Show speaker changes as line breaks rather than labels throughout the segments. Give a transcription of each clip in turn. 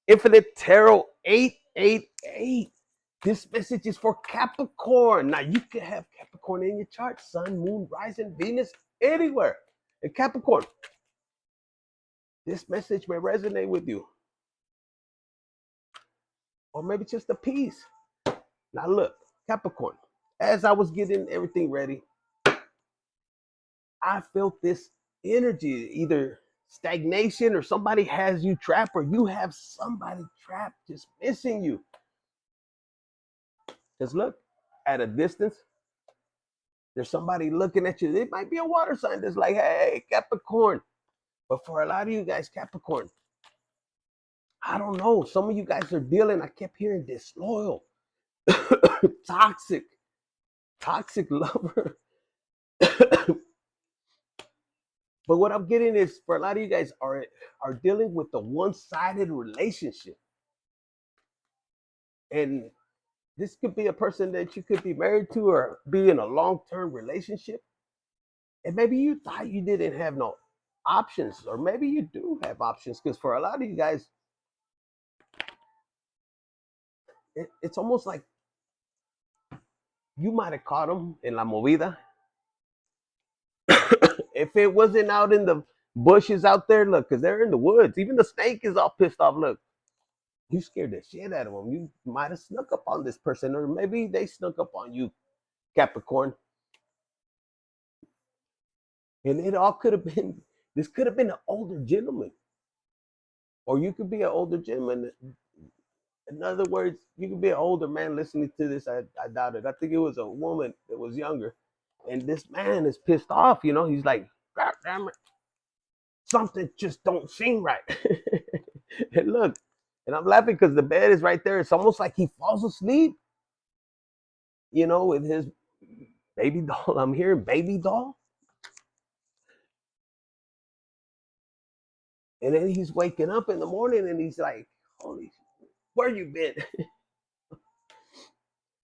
Infinite Tarot 888. This message is for Capricorn. Now you can have Capricorn in your chart, Sun, Moon, Rising, Venus, anywhere. And Capricorn, this message may resonate with you, or maybe just a piece. Now look, Capricorn, as I was getting everything ready, I felt this energy, either stagnation or somebody has you trapped, or you have somebody trapped just missing you. Because look, at a distance, there's somebody looking at you. It might be a water sign that's like, hey, Capricorn. But for a lot of you guys, Capricorn, I don't know. Some of you guys are dealing, I kept hearing disloyal, toxic, toxic lover. But what I'm getting is, for a lot of you guys are dealing with the one-sided relationship. And this could be a person that you could be married to or be in a long-term relationship. And maybe you thought you didn't have no options, or maybe you do have options, because for a lot of you guys, it's almost like you might have caught them in la movida. If it wasn't out in the bushes out there, look, because they're in the woods. Even the snake is all pissed off. Look, you scared the shit out of them. You might have snuck up on this person, or maybe they snuck up on you, Capricorn. And it all could have been, this could have been an older gentleman, or you could be an older gentleman. In other words, you could be an older man listening to this. I doubt it. I think it was a woman that was younger. And this man is pissed off. He's like, God damn it, something just don't seem right. And look, and I'm laughing because the bed is right there. It's almost like he falls asleep, with his baby doll. I'm hearing baby doll. And then he's waking up in the morning and he's like, holy, where you been?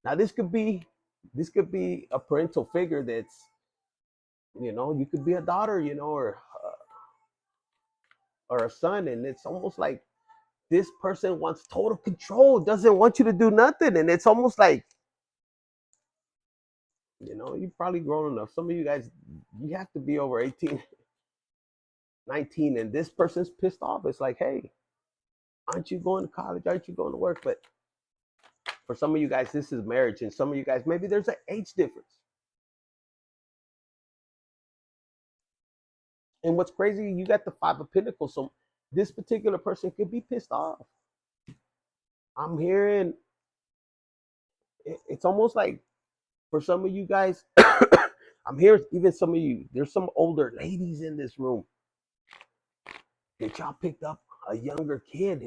Now this could be a parental figure that's, you could be a daughter, or a son, and it's almost like this person wants total control, doesn't want you to do nothing, and it's almost like, you've probably grown enough. Some of you guys, you have to be over 18, 19, and this person's pissed off. It's like, hey, aren't you going to college? Aren't you going to work? But for some of you guys, this is marriage, and some of you guys, maybe there's an age difference. And what's crazy, you got the Five of Pentacles, so this particular person could be pissed off. I'm hearing, it's almost like, for some of you guys, I'm hearing even some of you, there's some older ladies in this room that y'all picked up a younger kid,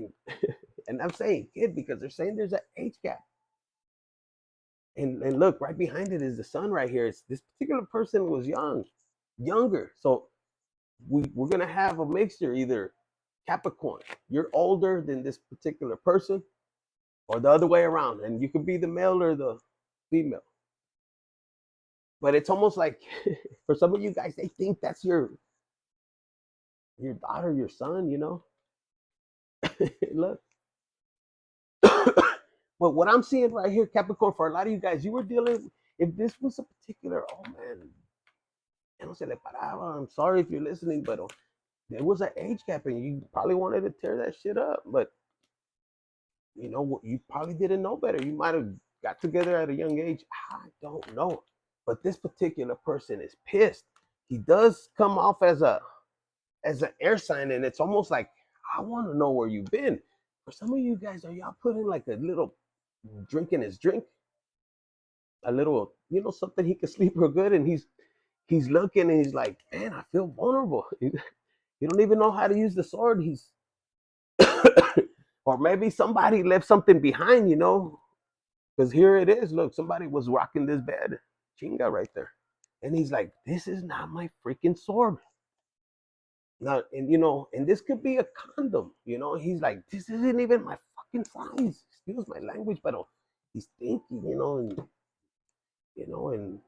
and I'm saying kid because they're saying there's an age gap. And look, right behind it is the sun right here. This particular person was younger. So we're gonna have a mixture, either Capricorn, you're older than this particular person, or the other way around, and you could be the male or the female. But it's almost like, for some of you guys, they think that's your daughter, your son. Look. But what I'm seeing right here, Capricorn, for a lot of you guys, you were dealing, if this was a particular, oh man, no se le paraba. I'm sorry if you're listening, but there was an age gap and you probably wanted to tear that shit up. But, you probably didn't know better. You might have got together at a young age. I don't know. But this particular person is pissed. He does come off as an air sign, and it's almost like, I want to know where you've been. For some of you guys, are y'all putting like a little drink in his drink? A little, something he could sleep real good, and he's looking and he's like, man, I feel vulnerable. You don't even know how to use the sword. Or maybe somebody left something behind, because here it is. Look, somebody was rocking this bed, chinga right there, and he's like, this is not my freaking sword. Now, and this could be a condom. He's like, this isn't even my fucking size. Excuse my language, but he's thinking, you know, and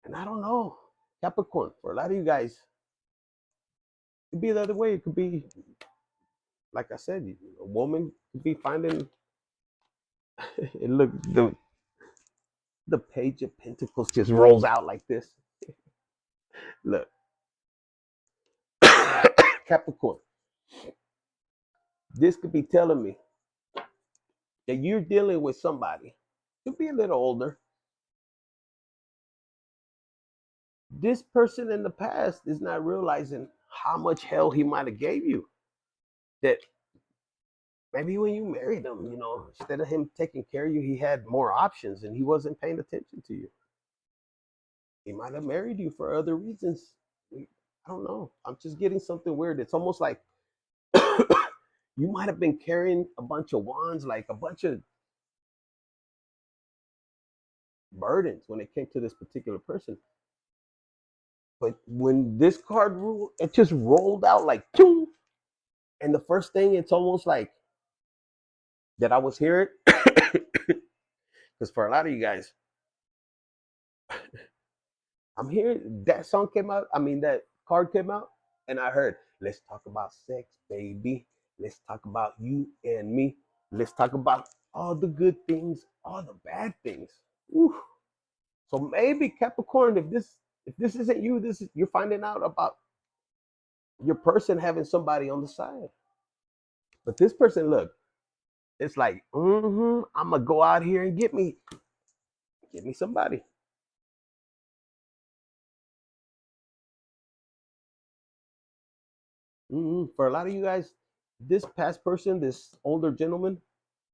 and I don't know, Capricorn. For a lot of you guys, it could be the other way. It could be like I said, a woman could be finding. And look, the page of pentacles just rolls out like this. Look, Capricorn, this could be telling me that you're dealing with somebody, could be a little older. This person in the past is not realizing how much hell he might have gave you. That maybe when you married him, instead of him taking care of you, he had more options and he wasn't paying attention to you. He might have married you for other reasons. I don't know. I'm just getting something weird. It's almost like you might have been carrying a bunch of wands, like a bunch of burdens when it came to this particular person. But when this card rule, it just rolled out like two. And the first thing, it's almost like that I was hearing, because for a lot of you guys, I'm hearing that song came out. I mean, that card came out, and I heard, let's talk about sex, baby. Let's talk about you and me. Let's talk about all the good things, all the bad things. Whew. So maybe Capricorn, if this isn't you, you're finding out about your person having somebody on the side. But this person, look, it's like, I'm gonna go out here and get me somebody. For a lot of you guys, this past person, this older gentleman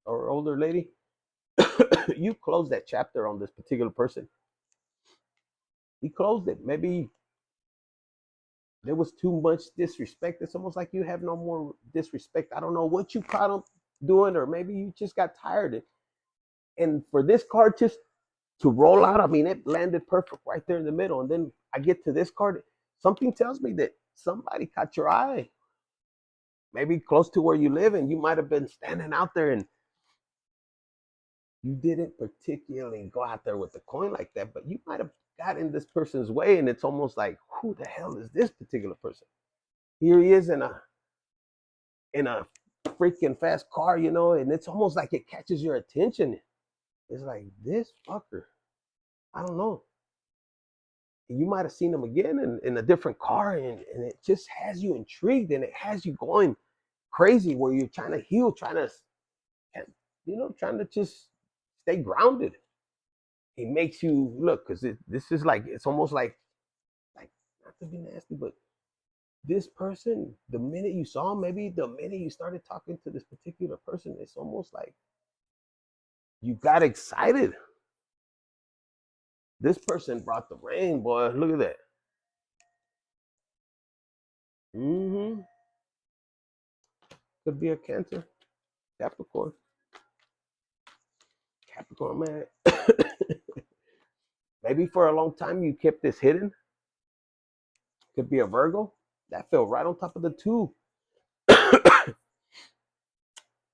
or older lady, you closed that chapter on this particular person. He closed it. Maybe there was too much disrespect. It's almost like you have no more disrespect. I don't know what you caught him doing, or maybe you just got tired. And for this card just to roll out, I mean, it landed perfect right there in the middle. And then I get to this card. Something tells me that somebody caught your eye, maybe close to where you live, and you might have been standing out there and you didn't particularly go out there with the coin like that, but you might have got in this person's way, and it's almost like, who the hell is this particular person? Here he is in a freaking fast car, and it's almost like it catches your attention. It's like, this fucker, I don't know. You might have seen him again in a different car, and it just has you intrigued, and it has you going crazy where you're trying to heal, trying to just stay grounded. It makes you look, because this is like, it's almost like, not to be nasty, but this person, the minute you saw him, maybe the minute you started talking to this particular person, it's almost like you got excited. This person brought the rain, boy. Look at that. Mm-hmm. Could be a Cancer, Capricorn. Capricorn, man. Maybe for a long time you kept this hidden. Could be a Virgo. That fell right on top of the two.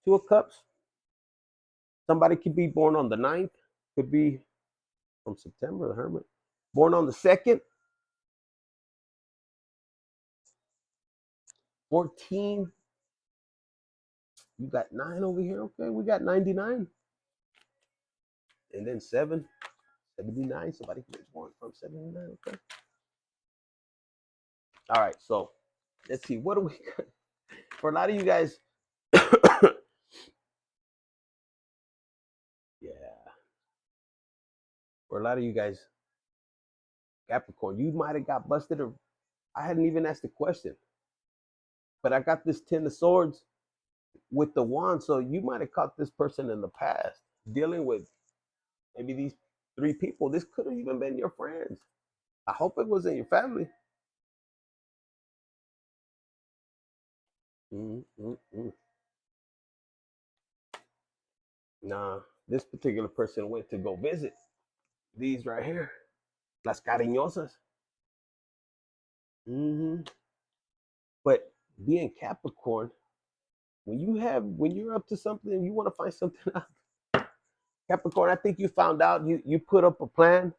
Two of Cups. Somebody could be born on the 9th. Could be from September, the Hermit. Born on the 2nd. 14. You got 9 over here. Okay, we got 99. And then 7. 79. Somebody could be born from 79. Okay. All right, so let's see. What do we got? For a lot of you guys, yeah. For a lot of you guys, Capricorn, you might have got busted, or I hadn't even asked the question, but I got this 10 of Swords with the wand. So you might have caught this person in the past dealing with maybe these 3 people. This could have even been your friends. I hope it wasn't your family. Mm-mm-mm. Nah, this particular person went to go visit these right here, las cariñosas. But being Capricorn, when you're up to something, you want to find something out. Capricorn, I think you found out. You put up a plan.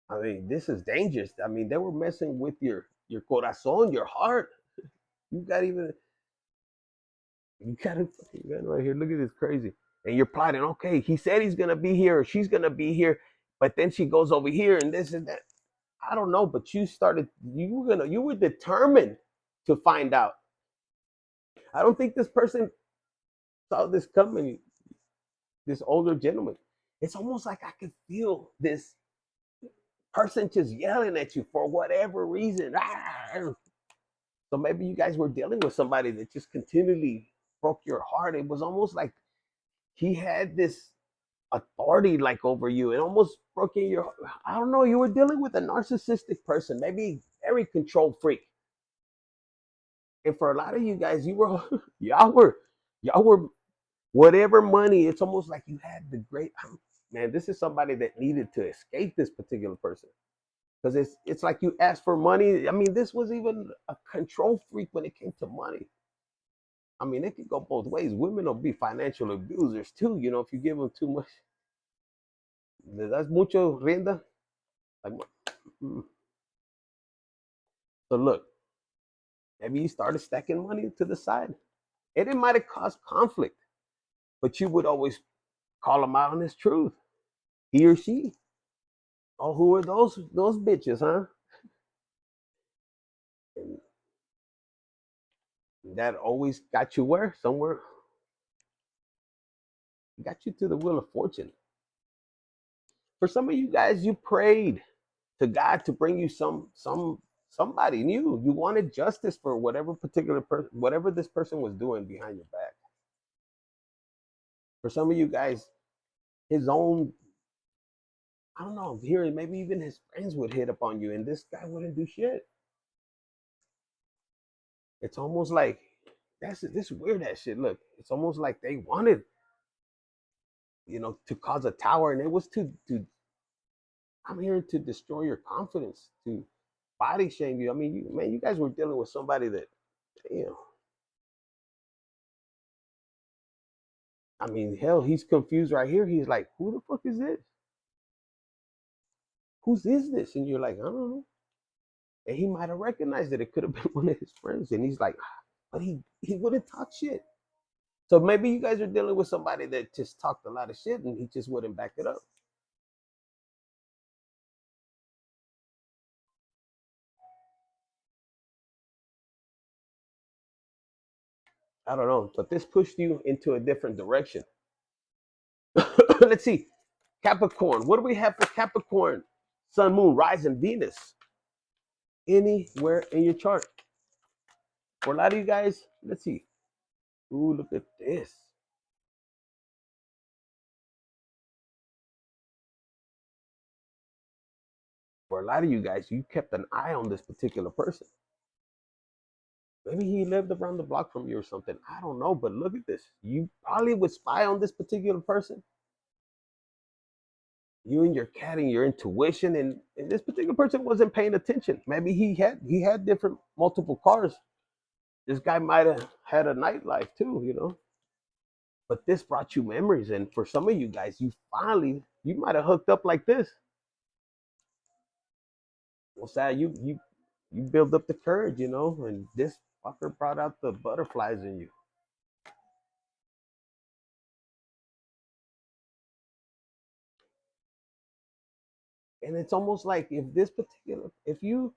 I mean, this is dangerous. I mean, they were messing with your corazón, your heart. You got even you got it right here. Look at this crazy. And you're plotting, okay, he said he's gonna be here or she's gonna be here, but then she goes over here and this and that. I don't know, but you were determined to find out. I don't think this person saw this coming, this older gentleman. It's almost like I could feel this person just yelling at you for whatever reason. So maybe you guys were dealing with somebody that just continually broke your heart. It was almost like he had this authority like over you. It almost broke in your, I don't know, you were dealing with a narcissistic person, maybe very control freak. And for a lot of you guys, you were y'all were whatever money. It's almost like you had the great man. This is somebody that needed to escape this particular person because it's like you asked for money. I mean, this was even a control freak when it came to money. I mean, it could go both ways. Women will be financial abusers too. You know, if you give them too much, le das mucho rienda. Like, so look, maybe you started stacking money to the side, and it might have caused conflict, but you would always call him out on his truth. He or she. Oh, who are those bitches, huh? And that always got you where? Somewhere. Got you to the wheel of fortune. For some of you guys, you prayed to God to bring you somebody new. You wanted justice for whatever particular person, whatever this person was doing behind your back. For some of you guys, his own, I don't know, hearing maybe even his friends would hit upon you, and this guy wouldn't do shit. It's almost like that's this weird ass shit. Look, it's almost like they wanted, to cause a tower, and it was to I'm here to destroy your confidence, to body shame you. I mean, you guys were dealing with somebody that, damn. I mean, hell, he's confused right here. He's like, who the fuck is this? Whose is this? And you're like, I don't know. And he might have recognized that it could have been one of his friends. And he's like, but he wouldn't talk shit. So maybe you guys are dealing with somebody that just talked a lot of shit and he just wouldn't back it up. I don't know, but this pushed you into a different direction. Let's see. Capricorn. What do we have for Capricorn? Sun, Moon, Rising, Venus. Anywhere in your chart. For a lot of you guys, let's see. Ooh, look at this. For a lot of you guys, you kept an eye on this particular person. Maybe he lived around the block from you or something. I don't know, but look at this. You probably would spy on this particular person. You and your cat and your intuition, and this particular person wasn't paying attention. Maybe he had different multiple cars. This guy might have had a nightlife too. But this brought you memories, and for some of you guys, you might have hooked up like this. Well, sad you build up the courage, and this fucker brought out the butterflies in you. And it's almost like if you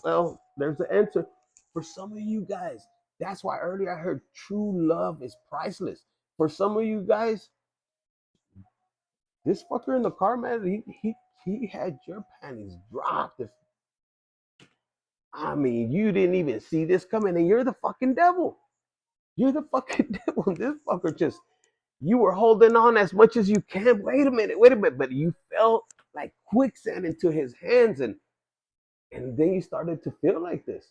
well, there's the answer for some of you guys. That's why earlier I heard true love is priceless. For some of you guys, this fucker in the car, man, he had your panties dropped. I mean, you didn't even see this coming, and you're the fucking devil. You're the fucking devil. This fucker you were holding on as much as you can. Wait a minute, but you felt like quicksand into his hands, and then you started to feel like this.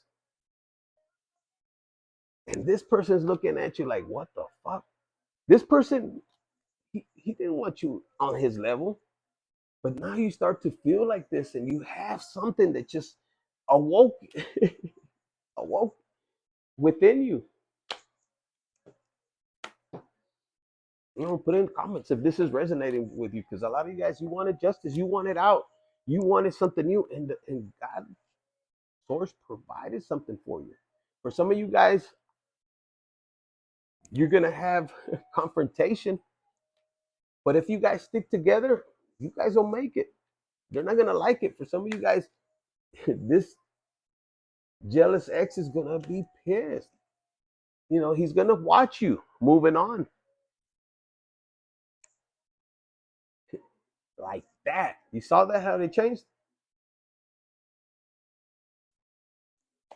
And this person's looking at you like, what the fuck? This person, he didn't want you on his level, but now you start to feel like this, and you have something that just awoke, awoke within you. Put in comments if this is resonating with you, because a lot of you guys, you wanted justice, you wanted out, you wanted something new, and God, source provided something for you. For some of you guys, you're going to have confrontation. But if you guys stick together, you guys will make it. They're not going to like it. For some of you guys, this jealous ex is going to be pissed. He's going to watch you moving on like that. You saw that, how they changed?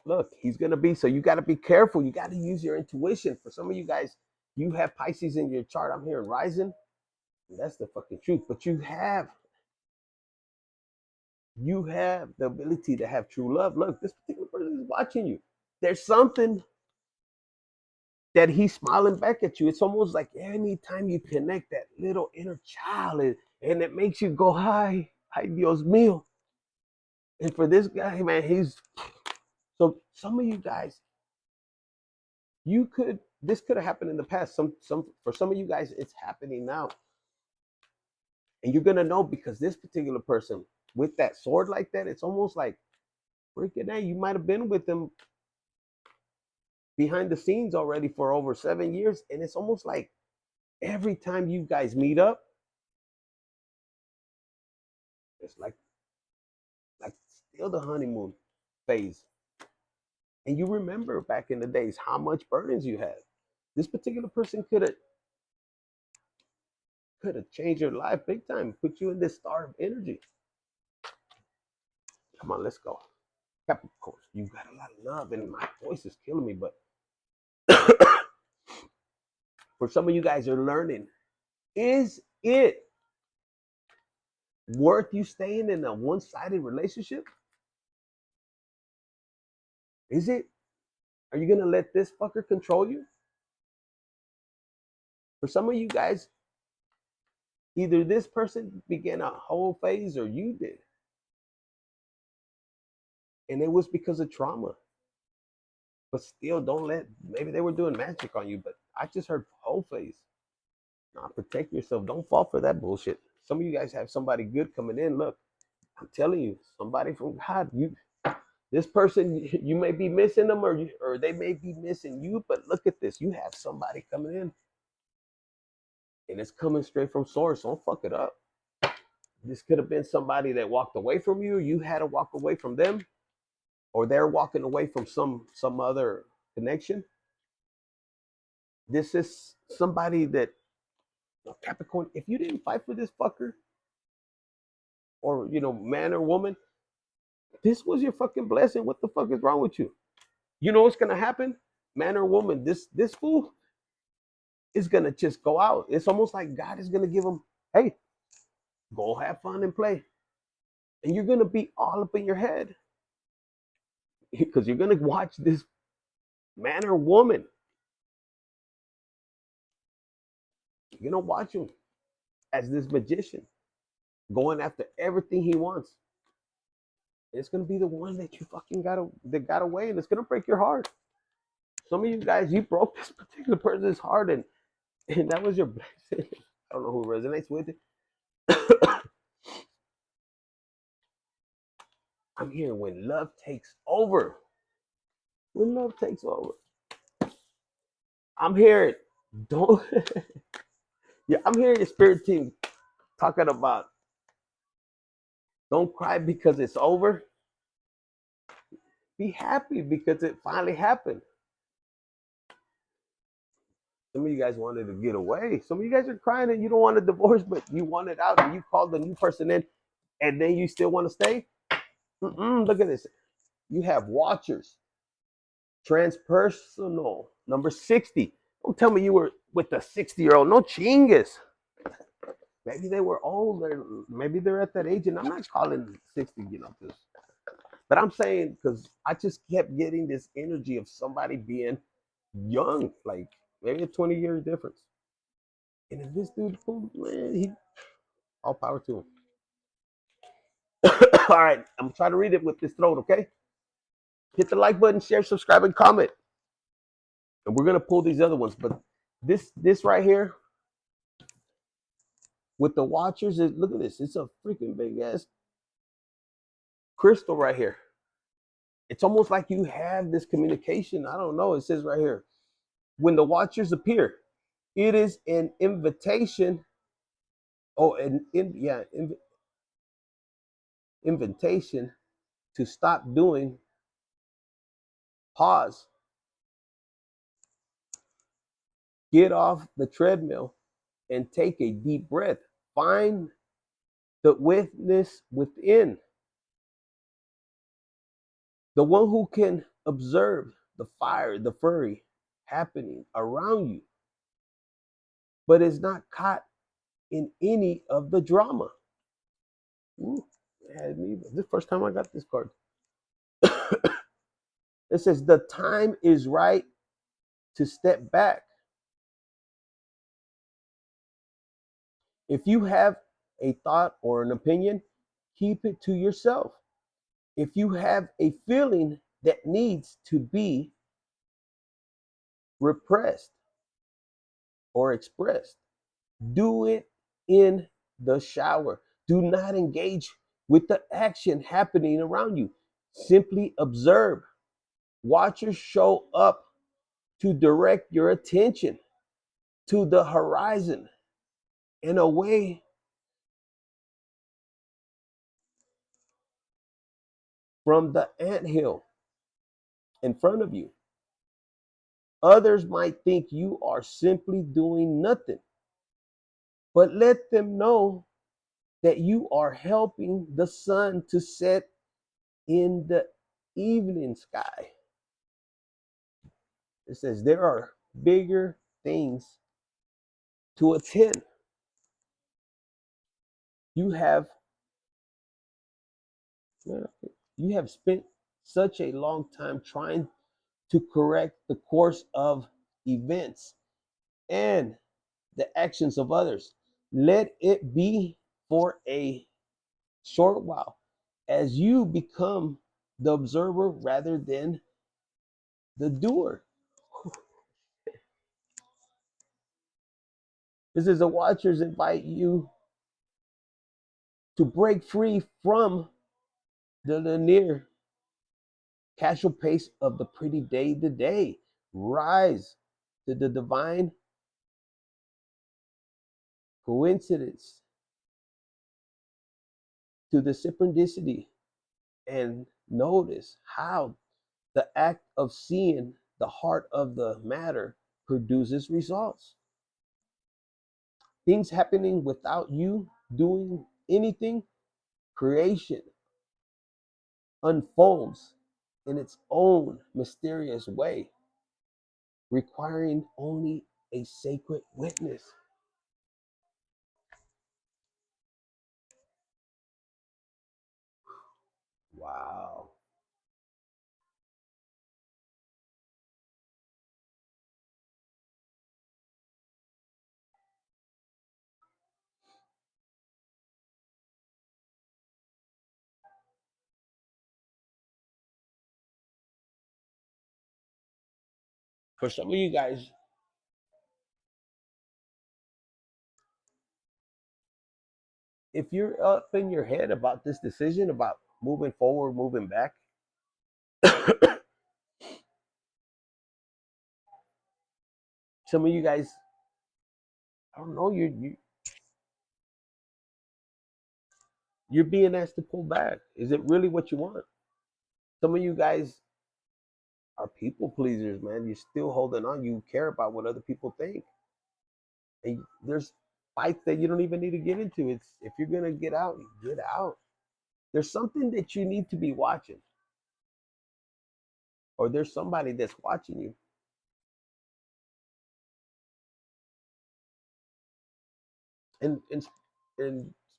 Look, he's going to be, so you got to be careful. You got to use your intuition. For some of you guys, you have Pisces in your chart. I'm hearing rising. That's the fucking truth. But you have the ability to have true love. Look, this particular person is watching you. There's something that he's smiling back at you. It's almost like anytime you connect that little inner child, and it makes you go, hi, Dios mío. And for this guy, man, so some of you guys, this could have happened in the past. For some of you guys, it's happening now. And you're gonna know, because this particular person with that sword like that, it's almost like freaking hey, you might have been with them behind the scenes already for over 7 years, and it's almost like every time you guys meet up, it's like still the honeymoon phase. And you remember back in the days how much burdens you had. This particular person could have changed your life big time, put you in this star of energy. Come on, let's go. Capricorn, you got a lot of love, and my voice is killing me, but for some of you guys are learning, is it worth you staying in a one-sided relationship? Is it? Are you gonna let this fucker control you? For some of you guys, either this person began a whole phase or you did. And it was because of trauma. But still, maybe they were doing magic on you, but I just heard whole phase. Nah, protect yourself. Don't fall for that bullshit. Some of you guys have somebody good coming in. Look, I'm telling you, somebody from God. This person, you may be missing them, or they may be missing you. But look at this. You have somebody coming in, and it's coming straight from source. Don't fuck it up. This could have been somebody that walked away from you. You had to walk away from them, or they're walking away from some other connection. This is somebody that, Capricorn, if you didn't fight for this fucker, or man or woman, this was your fucking blessing. What the fuck is wrong with you? You know what's gonna happen? Man or woman, this fool is gonna just go out. It's almost like God is gonna give him, hey, go have fun and play. And you're gonna be all up in your head. Because you're gonna watch this man or woman. You're gonna watch him as this magician, going after everything he wants. It's gonna be the one that you fucking got away, and it's gonna break your heart. Some of you guys, you broke this particular person's heart, and that was your blessing. I don't know who resonates with it. I'm hearing when love takes over. When love takes over. I'm hearing, don't. Yeah, I'm hearing your spirit team talking about, don't cry because it's over. Be happy because it finally happened. Some of you guys wanted to get away. Some of you guys are crying and you don't want a divorce, but you want it out, and you called the new person in, and then you still want to stay. Look at this. You have watchers. Transpersonal. Number 60. Don't tell me you were with a 60-year-old. No chingas. Maybe they were older. Maybe they're at that age, and I'm not calling 60, but I'm saying, because I just kept getting this energy of somebody being young, like maybe a 20-year difference. And if this dude, man, all power to him. All right, I'm trying to read it with this throat, okay? Hit the like button, share, subscribe, and comment. And we're gonna pull these other ones, but this right here with the watchers, look at this. It's a freaking big ass crystal right here. It's almost like you have this communication. I don't know. It says right here, when the watchers appear, it is an invitation. Oh, invitation to stop doing, pause, get off the treadmill, and take a deep breath. Find the witness within, the one who can observe the fire, the fury happening around you, but is not caught in any of the drama. Ooh, this is the first time I got this card. It says the time is right to step back. If you have a thought or an opinion, keep it to yourself. If you have a feeling that needs to be repressed or expressed, do it in the shower. Do not engage with the action happening around you. Simply observe. Watchers show up to direct your attention to the horizon and away from the anthill in front of you. Others might think you are simply doing nothing, but let them know that you are helping the sun to set in the evening sky. It says there are bigger things to attend. You have you have spent such a long time trying to correct the course of events and the actions of others. Let it be for a short while as you become the observer rather than the doer. This is the watchers invite you to break free from the linear casual pace of the pretty day to day. Rise to the divine coincidence, to the synchronicity, and notice how the act of seeing the heart of the matter produces results. Things happening without you doing anything, creation unfolds in its own mysterious way, requiring only a sacred witness. Wow. For some of you guys, if you're up in your head about this decision about moving forward, moving back, some of you guys, I don't know, you're being asked to pull back. Is it really what you want? Some of you guys are people pleasers, man. You're still holding on. You care about what other people think. And there's fights that you don't even need to get into. It's if you're gonna get out, get out. There's something that you need to be watching, or there's somebody that's watching you. And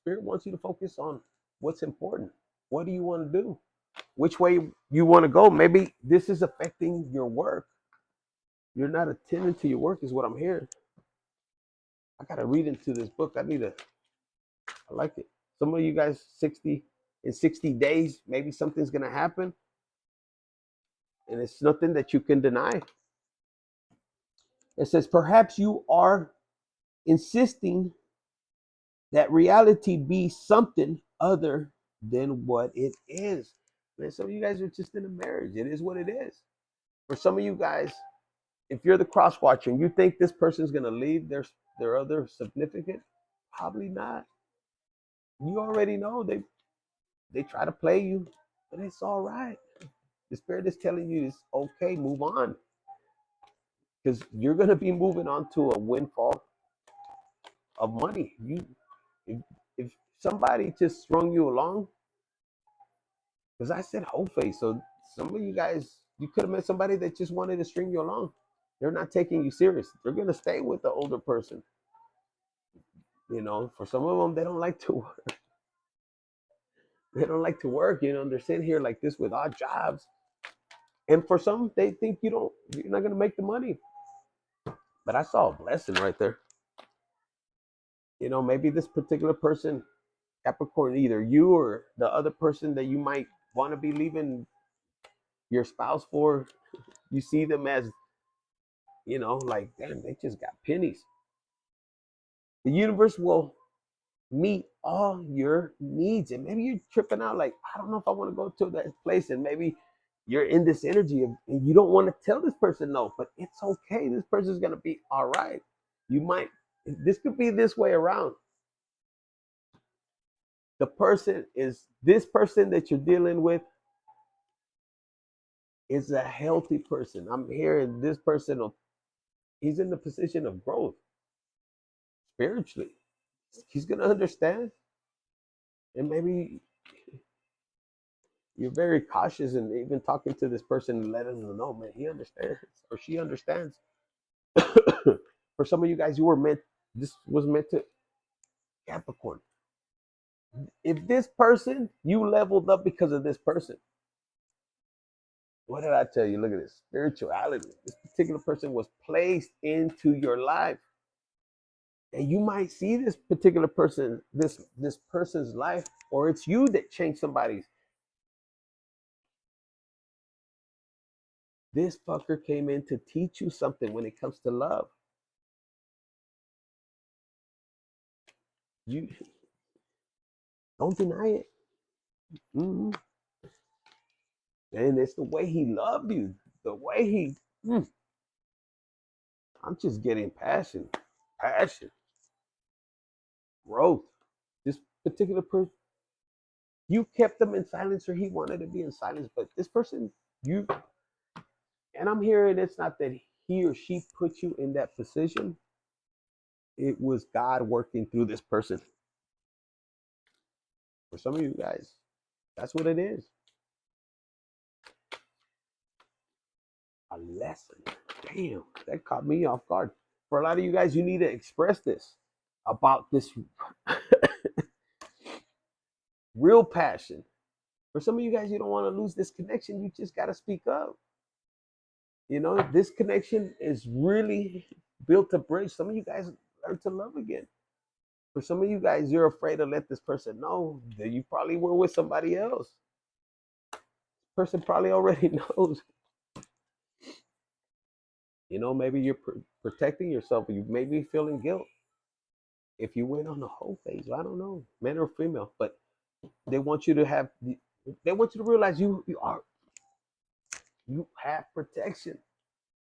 spirit wants you to focus on what's important. What do you want to do? Which way you want to go? Maybe this is affecting your work. You're not attending to your work, is what I'm hearing. I gotta read into this book. I like it. Some of you guys, 60 days, maybe something's gonna happen, and it's nothing that you can deny. It says perhaps you are insisting that reality be something other than what it is. Man, some of you guys are just in a marriage. It is what it is. For some of you guys, if you're the cross watcher and you think this person's gonna leave their other significant, probably not. You already know they try to play you, but it's all right. The spirit is telling you it's okay, move on. Because you're gonna be moving on to a windfall of money. If, if somebody just strung you along, because I said whole face, so some of you guys, you could have met somebody that just wanted to string you along. They're not taking you serious. They're gonna stay with the older person. You know, for some of them, they don't like to work. They don't like to work. You know, they're sitting here like this with odd jobs. And for some, they think you're not gonna make the money. But I saw a blessing right there. You know, maybe this particular person, Capricorn, either you or the other person that you might want to be leaving your spouse for, you see them as, you know, like, damn, they just got pennies. The universe will meet all your needs. And maybe you're tripping out, like, I don't know if I want to go to that place. And maybe you're in this energy and you don't want to tell this person no, but it's okay. This person's going to be all right. You might, this could be this way around. This person that you're dealing with is a healthy person. I'm hearing this person, he's in the position of growth spiritually. He's going to understand. And maybe you're very cautious and even talking to this person and letting them know, man, he understands or she understands. For some of you guys, this was meant to Capricorn. If this person, you leveled up because of this person. What did I tell you? Look at this spirituality. This particular person was placed into your life. And you might see this particular person, this person's life, or it's you that changed somebody's. This fucker came in to teach you something when it comes to love. You don't deny it. Mm-hmm. And it's the way he loved you. The way he, I'm just getting passion, growth. This particular person, you kept them in silence or he wanted to be in silence. But this person, and I'm hearing it's not that he or she put you in that position. It was God working through this person. For some of you guys, that's what it is. A lesson. Damn, that caught me off guard. For a lot of you guys, you need to express this about this real passion. For some of you guys, you don't want to lose this connection. You just got to speak up. You know, this connection is really built a bridge. Some of you guys learn to love again. For some of you guys, you're afraid to let this person know that you probably were with somebody else. This person probably already knows. You know, maybe you're protecting yourself. You may be feeling guilt if you went on the whole phase. I don't know, man or female, but they want you to have. They want you to realize you have protection.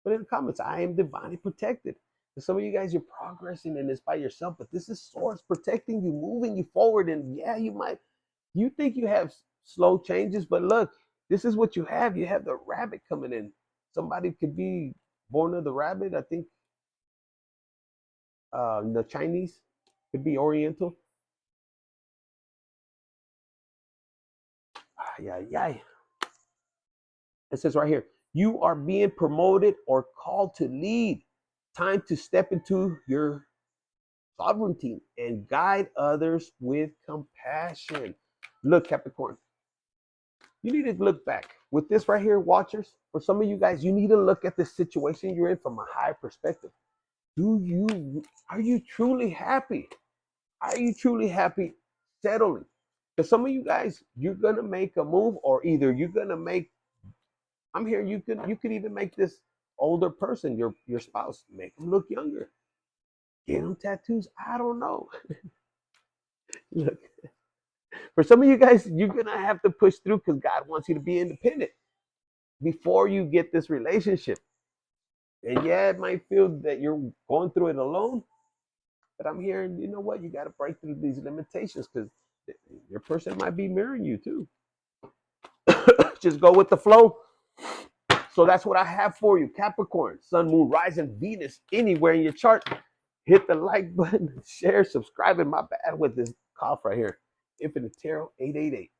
Put in the comments, I am divinely protected. And some of you guys, you're progressing in this by yourself, but this is source protecting you, moving you forward. And yeah, you think you have slow changes, but look, this is what you have. You have the rabbit coming in. Somebody could be born of the rabbit. I think the Chinese could be Oriental. Yeah, yeah. It says right here, you are being promoted or called to lead. Time to step into your sovereignty and guide others with compassion. Look, Capricorn, you need to look back. With this right here, watchers, for some of you guys, you need to look at the situation you're in from a high perspective. Are you truly happy? Are you truly happy settling? Because some of you guys, you're gonna make a move, or either you're gonna make. I'm here. You could even make this older person, your spouse, make them look younger. Get them tattoos. I don't know. Look, For some of you guys, you're going to have to push through because God wants you to be independent before you get this relationship. And yeah, it might feel that you're going through it alone, but I'm hearing, you know what, you got to break through these limitations because your person might be mirroring you too. Just go with the flow. So that's what I have for you. Capricorn, Sun, Moon, Rising, Venus, anywhere in your chart. Hit the like button, share, subscribe. And my bad with this cough right here. Infinite Tarot 888.